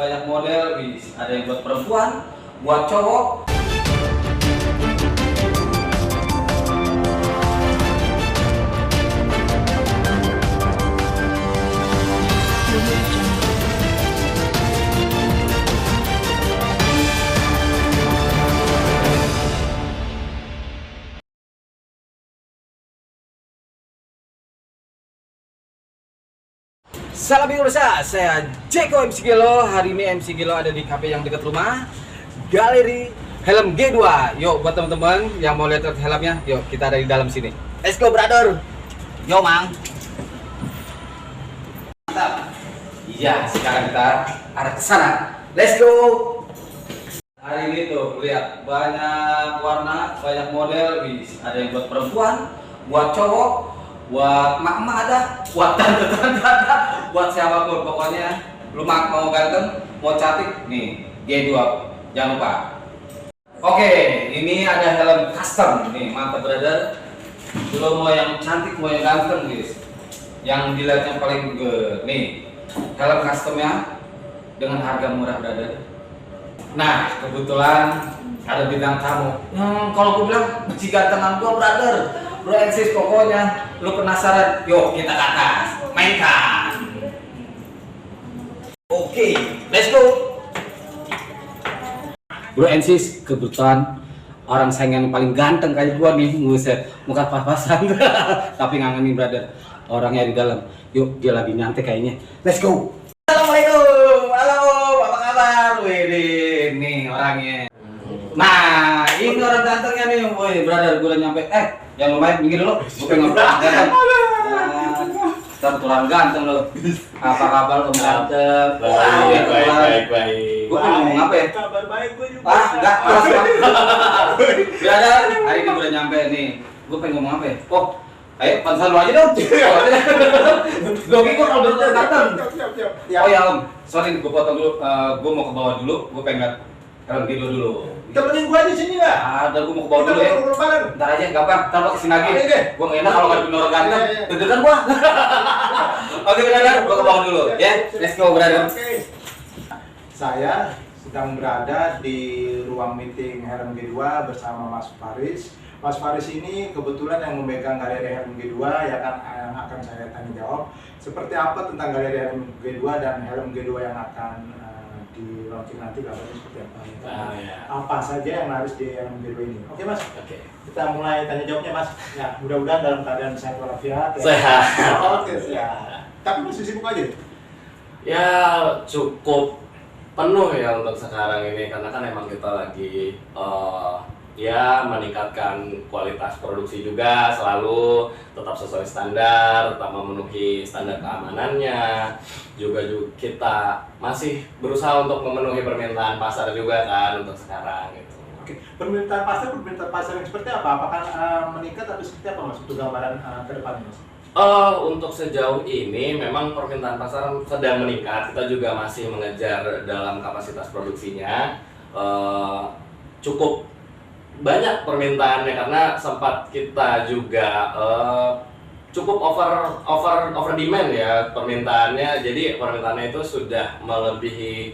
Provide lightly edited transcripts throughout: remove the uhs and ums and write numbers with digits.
banyak model, ada yang buat perempuan, buat cowok. Salam pemirsa, saya Jeko MC Gelo. Hari ini MC Gelo ada di kafe yang dekat rumah, Galeri Helm G2. Yuk buat teman-teman yang mau lihat helmnya, yuk kita ada di dalam sini. Let's go brother. Yo mang. Mantap. Iya, sekarang kita arah ke sana. Let's go. Hari ini tuh lihat banyak warna, banyak model. Ada yang buat perempuan, buat cowok, buat mak-mak ada, buat tante-tante ada, buat siapapun pokoknya lu mau ganteng, mau cantik nih G2 jangan lupa. Oke, ini ada helm custom nih, mantap brother. Lu mau yang cantik, mau yang ganteng guys, yang dilihatnya paling nih helm customnya dengan harga murah brother. Nah kebetulan ada bintang tamu. Kalau gue bilang si gantengan gua brother, bro Ensis, pokoknya lu penasaran, yuk kita ke atas, mainkan. Oke, let's go. Bro Ensis, kebetulan orang saingan paling ganteng kayak gua nih, nguset muka pas-pasan. Tapi ngangenin brother, orangnya di dalam. Yuk, dia lagi nyantai kayaknya. Let's go. Assalamualaikum, halo, apa kabar? Wih, nih orangnya. Nah, ini orang gantengnya nih, woi brother, gue udah nyampe. Yang lumayan minggir dulu, gue pengen ngobrol. Kita betulan ganteng lo. Apa kabar lo ganteng? Baik. Gue pengen ngomong apa ya? Kabar baik gue juga. Enggak, terus brother, hari ini gue udah nyampe nih. Gue pengen ngomong apa ya? Oh, ayo pansan lu aja dong. Dogi gue kalau betul ganteng. Oh ya om, sorry gue potong dulu. Gue mau ke bawah dulu, gue pengen lihat helm G2 dulu. Temenin gue di sini lah. Ada, gue mau ke bawah dulu ya. Ntar aja, gampang. Ntar lo kesini lagi. Gue nggak enak kalau nggak ada orang ganteng. Deg-degan gue. Oke brother, gue ke bawah dulu ya. Let's go brother. Saya sedang berada di ruang meeting Helm G2 bersama Mas Faris. Mas Faris ini kebetulan yang memegang galeri Helm G2 yang akan saya tanya jawab. Seperti apa tentang galeri Helm G2 dan Helm G2 yang akan di launching nanti, kabarnya seperti apa? Apa saja yang harus di Helm G2 ini? Oke mas. Oke. Kita mulai tanya jawabnya mas. Ya mudah-mudahan dalam keadaan sehat walafiat. Ya. Sehat. Oke siap. Tapi masih sibuk aja. Ya cukup penuh ya untuk sekarang ini, karena kan emang kita lagi ya meningkatkan kualitas produksi juga, selalu tetap sesuai standar, tetap memenuhi standar keamanannya. Juga kita masih berusaha untuk memenuhi permintaan pasar juga kan untuk sekarang gitu. Oke, permintaan pasar yang seperti apa? Apakah meningkat atau seperti apa mas? Untuk gambaran ke depan mas? Untuk sejauh ini memang permintaan pasar sedang meningkat. Kita juga masih mengejar dalam kapasitas produksinya. Cukup banyak permintaannya karena sempat kita juga cukup over demand ya permintaannya. Jadi permintaannya itu sudah melebihi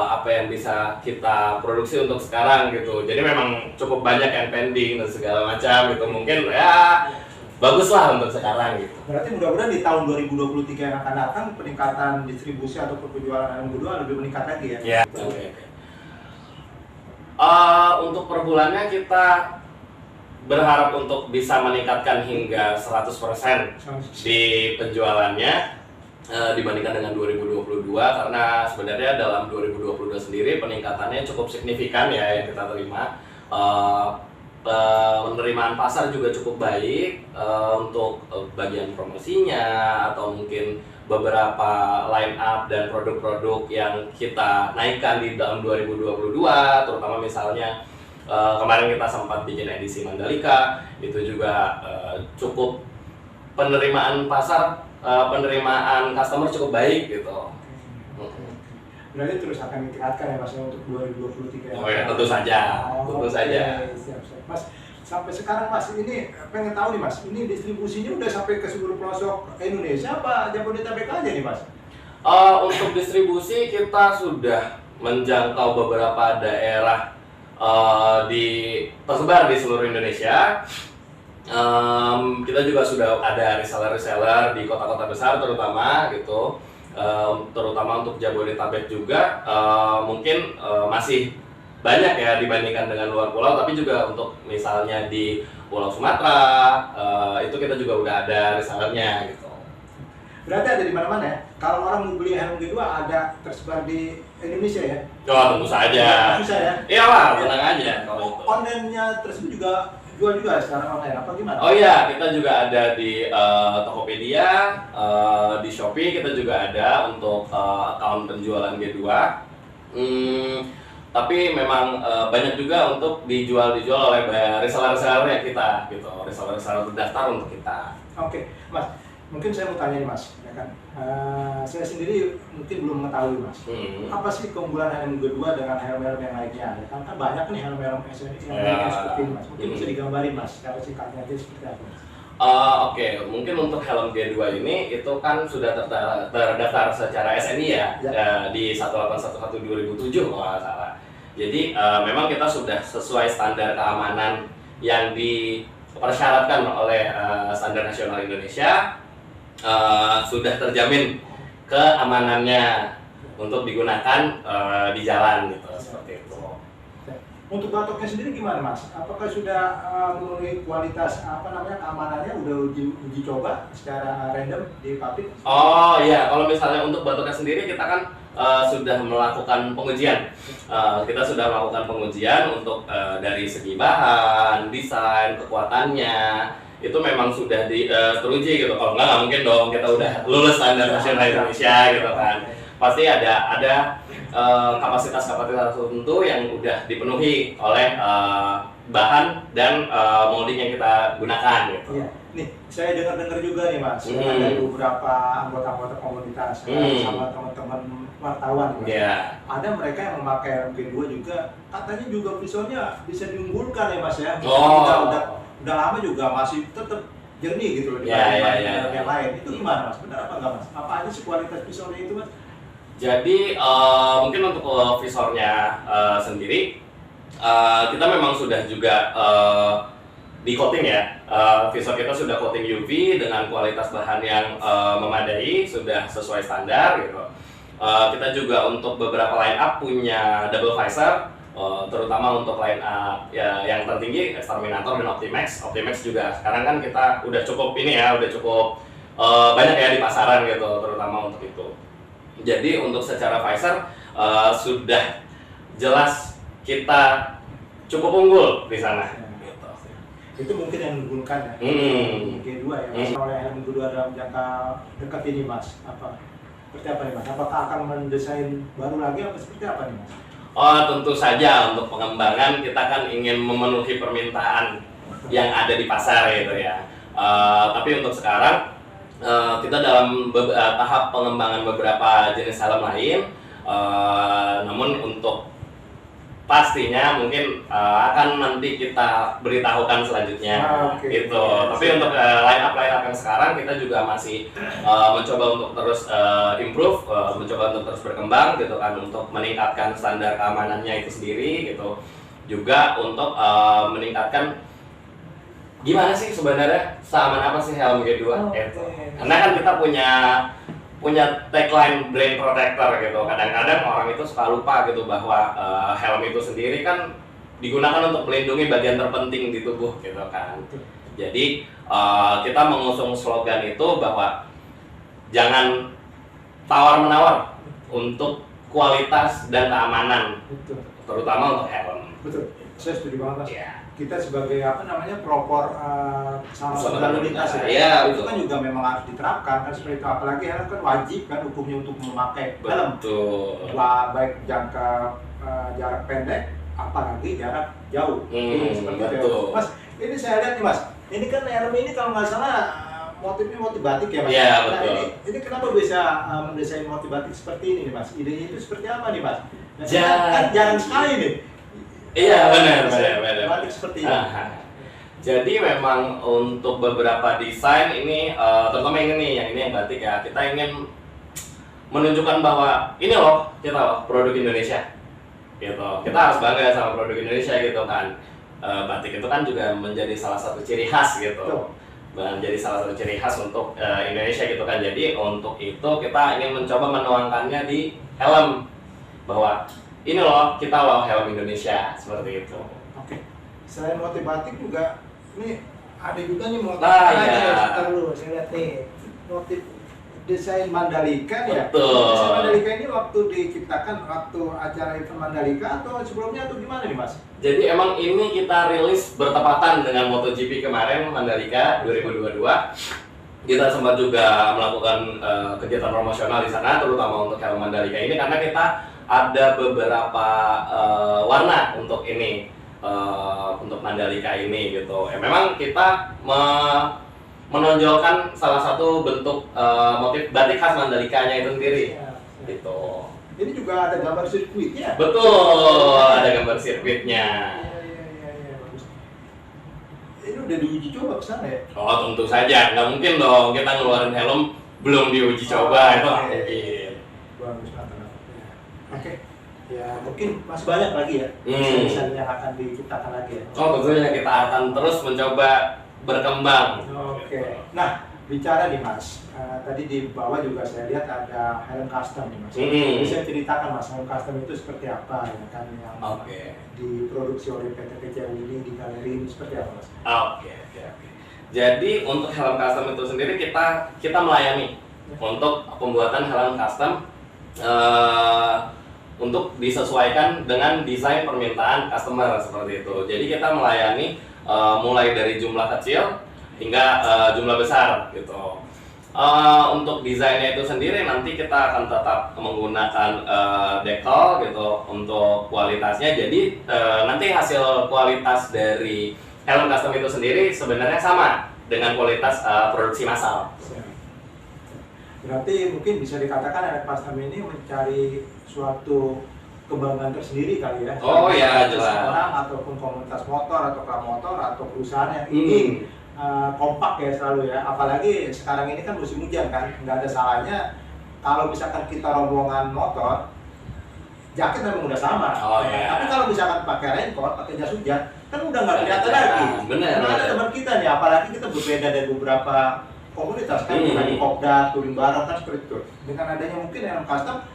apa yang bisa kita produksi untuk sekarang gitu. Jadi memang cukup banyak yang pending dan segala macam gitu. Mungkin ya baguslah untuk sekarang gitu. Berarti mudah-mudahan di tahun 2023 yang akan datang peningkatan distribusi atau penjualan Helm G2 lebih meningkat lagi ya? Ya, oke. Untuk per bulannya kita berharap untuk bisa meningkatkan hingga 100% di penjualannya dibandingkan dengan 2022, karena sebenarnya dalam 2022 sendiri peningkatannya cukup signifikan ya yang kita terima. Penerimaan pasar juga cukup baik untuk bagian promosinya atau mungkin beberapa line up dan produk-produk yang kita naikkan di dalam 2022, terutama misalnya kemarin kita sempat bikin edisi Mandalika, itu juga cukup penerimaan pasar, penerimaan customer cukup baik gitu. Berarti terus akan ditingkatkan ya mas untuk 2023 ya? Oh ya, tentu saja, tentu saja. Siap. Mas, sampai sekarang mas, ini pengen tahu nih mas, ini distribusinya udah sampai ke seluruh pelosok Indonesia apa Jabodetabek aja nih mas? Untuk distribusi kita sudah menjangkau beberapa daerah tersebar di seluruh Indonesia. Kita juga sudah ada reseller-reseller di kota-kota besar terutama gitu. Terutama untuk Jabodetabek juga mungkin masih banyak ya dibandingkan dengan luar pulau, tapi juga untuk misalnya di Pulau Sumatera itu kita juga udah ada resellernya gitu. Berarti ada di mana-mana ya? Kalau orang mau beli helm G2 ada tersebar di Indonesia ya? Oh, tentu saja. Susah ya? Iyalah, tenang aja kalau itu. Online-nya tersebut juga jual juga secara online apa gimana? Oh iya, kita juga ada di Tokopedia, di Shopee kita juga ada untuk akun penjualan G2. Tapi memang banyak juga untuk dijual oleh reseller-reseller kita gitu, reseller-reseller terdaftar untuk kita. Oke, Mas. Mungkin saya mau tanya nih Mas, ya kan? Saya sendiri mungkin belum mengetahui Mas. Apa sih keunggulan helm G2 dengan helm-helm yang lainnya? Ya kan banyak nih helm-helm SNI yang lainnya seperti ini Mas. Mungkin bisa digambarin Mas, cara singkatnya itu seperti apa Mas? Oke, mungkin untuk helm G2 ini itu kan sudah terdaftar secara SNI ya, di 181/2007 kalau nggak salah. Jadi memang kita sudah sesuai standar keamanan yang dipersyaratkan oleh standar nasional Indonesia. Sudah terjamin keamanannya untuk digunakan di jalan gitu, seperti itu. Untuk batoknya sendiri gimana Mas? Apakah sudah memenuhi kualitas keamanannya? Udah uji coba secara random di pabrik? Oh iya, kalau misalnya untuk batoknya sendiri kita kan sudah melakukan pengujian. Kita sudah melakukan pengujian untuk dari segi bahan, desain, kekuatannya. Itu memang sudah teruji gitu. Kalau nggak mungkin dong kita udah lulus standar nasional Indonesia gitu kan. Pasti ada kapasitas-kapasitas tertentu yang udah dipenuhi oleh bahan dan molding yang kita gunakan gitu. Iya. Nih, saya dengar-dengar juga nih Mas, ada beberapa anggota-anggota komunitas sama teman-teman wartawan Mas. Yeah. Ada mereka yang memakai helm G2 juga, katanya juga visornya bisa diunggulkan ya Mas ya. Oh. Udah lama juga masih tetap jernih gitu loh dibanding yang lain. Itu gimana Mas? Benar apa enggak Mas? Apa aja sih kualitas visornya itu Mas? Jadi mungkin untuk visornya sendiri kita memang sudah juga di coating ya. Visor kita sudah coating UV dengan kualitas bahan yang memadai, sudah sesuai standar gitu. Kita juga untuk beberapa line up punya double visor. Terutama untuk line up ya, yang tertinggi Exterminator dan Optimax. Optimax juga sekarang kan kita udah cukup banyak ya di pasaran gitu, terutama untuk itu. Jadi untuk secara visor sudah jelas kita cukup unggul di sana. Gitu. Itu mungkin yang menunjukkan ya. G2 ya Mas. Oleh helm G2 dalam jangka dekat ini Mas, seperti apa nih Mas? Apakah akan mendesain baru lagi atau seperti apa nih Mas? Oh, tentu saja untuk pengembangan kita kan ingin memenuhi permintaan yang ada di pasar gitu ya. Tapi untuk sekarang kita dalam tahap pengembangan beberapa jenis helm lain. Namun untuk pastinya mungkin akan nanti kita beritahukan selanjutnya gitu. Tapi untuk line up yang sekarang kita juga masih mencoba untuk terus improve, mencoba untuk terus berkembang gitu kan, untuk meningkatkan standar keamanannya itu sendiri gitu. Juga untuk meningkatkan gimana sih sebenarnya seaman apa sih helm G2 itu. Karena kan kita punya tagline brain protector gitu. Kadang-kadang orang itu suka lupa gitu bahwa helm itu sendiri kan digunakan untuk melindungi bagian terpenting di tubuh gitu kan. Jadi kita mengusung slogan itu bahwa jangan tawar-menawar untuk kualitas dan keamanan, terutama untuk helm. Betul, saya setuju banget Mas. Yeah. Kita sebagai pelopor sama lalu lintas ya, itu kan juga memang harus diterapkan kan seperti itu. Apalagi helm kan wajib kan hukumnya untuk memakai helm. Betul. Baik jarak pendek, apalagi jarak jauh. Seperti itu. Betul. Mas, ini saya lihat nih Mas. Ini kan helm ini kalau nggak salah motifnya motif batik ya Mas. Iya, Nah, betul. ini kenapa bisa mendesain motif batik seperti ini nih Mas? Idenya itu seperti apa nih Mas? Nah, kan jarang sekali nih. Iya, benar. Batik seperti ini. Jadi memang untuk beberapa desain ini, terutama ini nih, yang batik ya, kita ingin menunjukkan bahwa ini loh kita loh produk Indonesia gitu. Kita harus bangga sama produk Indonesia gitu kan. Batik itu kan juga menjadi salah satu ciri khas gitu, menjadi salah satu ciri khas untuk Indonesia gitu kan. Jadi untuk itu kita ingin mencoba menuangkannya di helm, bahwa ini loh kita loh helm Indonesia seperti itu. Oke. Selain motif batik juga ini ada juga nih motif saya lihat nih motif desain Mandalika ya. Betul. Desain Mandalika ini waktu diciptakan waktu acara event Mandalika atau sebelumnya atau gimana nih Mas? Jadi emang ini kita rilis bertepatan dengan MotoGP kemarin Mandalika 2022. Kita sempat juga melakukan kegiatan promosional di sana, terutama untuk helm Mandalika ini karena kita ada beberapa warna untuk ini, untuk Mandalika ini gitu. Memang kita menonjolkan salah satu bentuk motif batik khas Mandalikanya itu sendiri, gitu. Ini juga ada gambar sirkuitnya. Betul, ada gambar sirkuitnya. Iya, bagus. Ini udah diuji coba ke sana ya? Oh tentu saja, nggak mungkin dong kita ngeluarin helm belum diuji coba, itu nggak mungkin. Bagus banget. Oke. Ya mungkin masih banyak lagi ya desain yang akan diciptakan lagi ya. Oh tentunya kita akan terus mencoba berkembang. Oke. Nah bicara nih Mas, tadi di bawah juga saya lihat ada helm custom nih Mas. Bisa ceritakan Mas, helm custom itu seperti apa ya kan yang diproduksi oleh PT PCU ini di galeri ini seperti apa Mas? Oke. Jadi untuk helm custom itu sendiri kita melayani untuk pembuatan helm custom untuk disesuaikan dengan desain permintaan customer seperti itu. Jadi kita melayani mulai dari jumlah kecil hingga jumlah besar gitu. Untuk desainnya itu sendiri nanti kita akan tetap menggunakan decal gitu untuk kualitasnya. Jadi nanti hasil kualitas dari helm custom itu sendiri sebenarnya sama dengan kualitas produksi massal. Berarti mungkin bisa dikatakan helm custom ini mencari suatu kebanggaan tersendiri kali ya. Oh ya jelas. Orang ataupun komunitas motor atau klub motor atau perusahaan yang ingin kompak ya selalu ya. Apalagi sekarang ini kan musim hujan kan, nggak ada salahnya kalau misalkan kita rombongan motor, jaket memang udah sama. Oh iya. Tapi kalau misalkan pakai raincoat, pakai jas hujan, kan udah nggak kelihatan lagi. Benar. Nah, ada teman kita nih, apalagi kita berbeda dari beberapa komunitas kan, di Kopdar, touring bareng kan seperti itu. Dengan adanya mungkin yang custom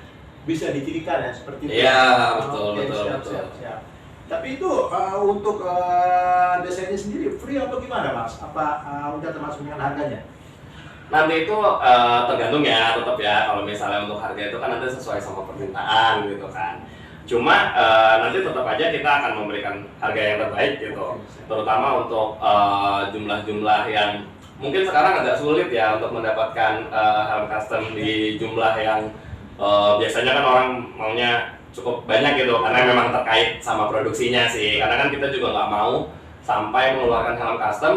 bisa dicirikan ya seperti itu. Iya, betul. Siap. Tapi itu untuk desainnya sendiri free atau gimana Mas? Apa udah termasuk dengan harganya? Nanti itu tergantung ya, tetap ya. Kalau misalnya untuk harga itu kan nanti sesuai sama permintaan gitu kan. Cuma nanti tetap aja kita akan memberikan harga yang terbaik gitu. Terutama untuk jumlah-jumlah yang mungkin sekarang agak sulit ya untuk mendapatkan helm custom di jumlah yang biasanya kan orang maunya cukup banyak gitu karena memang terkait sama produksinya sih, karena kan kita juga nggak mau sampai mengeluarkan helm custom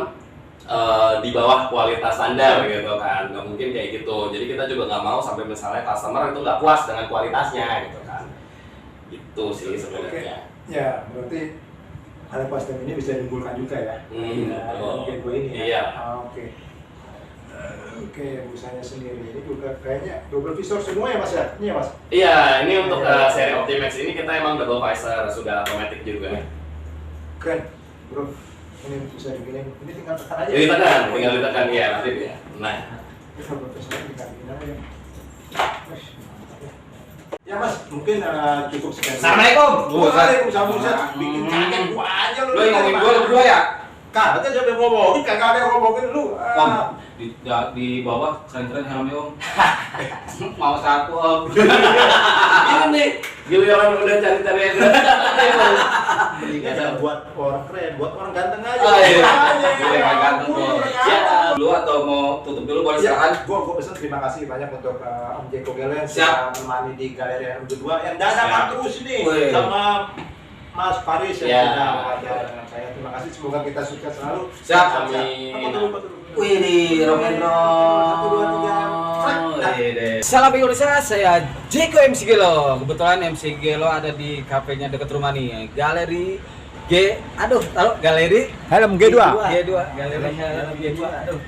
di bawah kualitas standar gitu kan, nggak mungkin kayak gitu. Jadi kita juga nggak mau sampai misalnya customer itu nggak puas dengan kualitasnya gitu kan. Itu sih sebenarnya. Ya berarti helm custom ini bisa diunggulkan juga ya. Mungkin gue ini ya. Iya. Oke, busanya sendiri ini juga kayaknya double visor semua ya Mas ya? Ini ya Mas? Iya, ini untuk seri Optimax ini kita emang double visor, sudah otomatis juga. Keren, bro. Ini bisa dibikin, ini tinggal tekan aja. Tinggal ditekan ya, nanti ya. Nah, ini double visor tinggal bikin aja. Ya Mas, mungkin cukup sekian. Assalamualaikum. Waalaikumsalam. Bikin kaget gua aja lu. Lu yang ngomongin gua berdua ya? Kagak siapa yang ngomongin, kagak ada yang ngomongin lu. Om, di bawah keren-keren helmnya Om. Mau satu Om. ini nih giliran udah cari-cari yang Ini buat orang keren, buat orang ganteng aja. Oh iya. Iya, Ganteng Om. Siap. Lu atau mau tutup dulu boleh silakan. Gua pesan terima kasih banyak untuk Om Jeko Gelens Siap. yang menemani di Galeri yang kedua yang dadakan terus ini Wih. sama Mas Faris yang Ya. sudah wawancara dengan saya. Terima kasih, semoga kita sukses selalu. Siap. Amin. Wih, di rock and roll. 1, 2, 3. Salam Indonesia, saya Jeko MC Gelo. Kebetulan MC Gelo ada di kafenya dekat rumah nih, Galeri Galeri Helm G2. Galeri Helm G2. Aduh.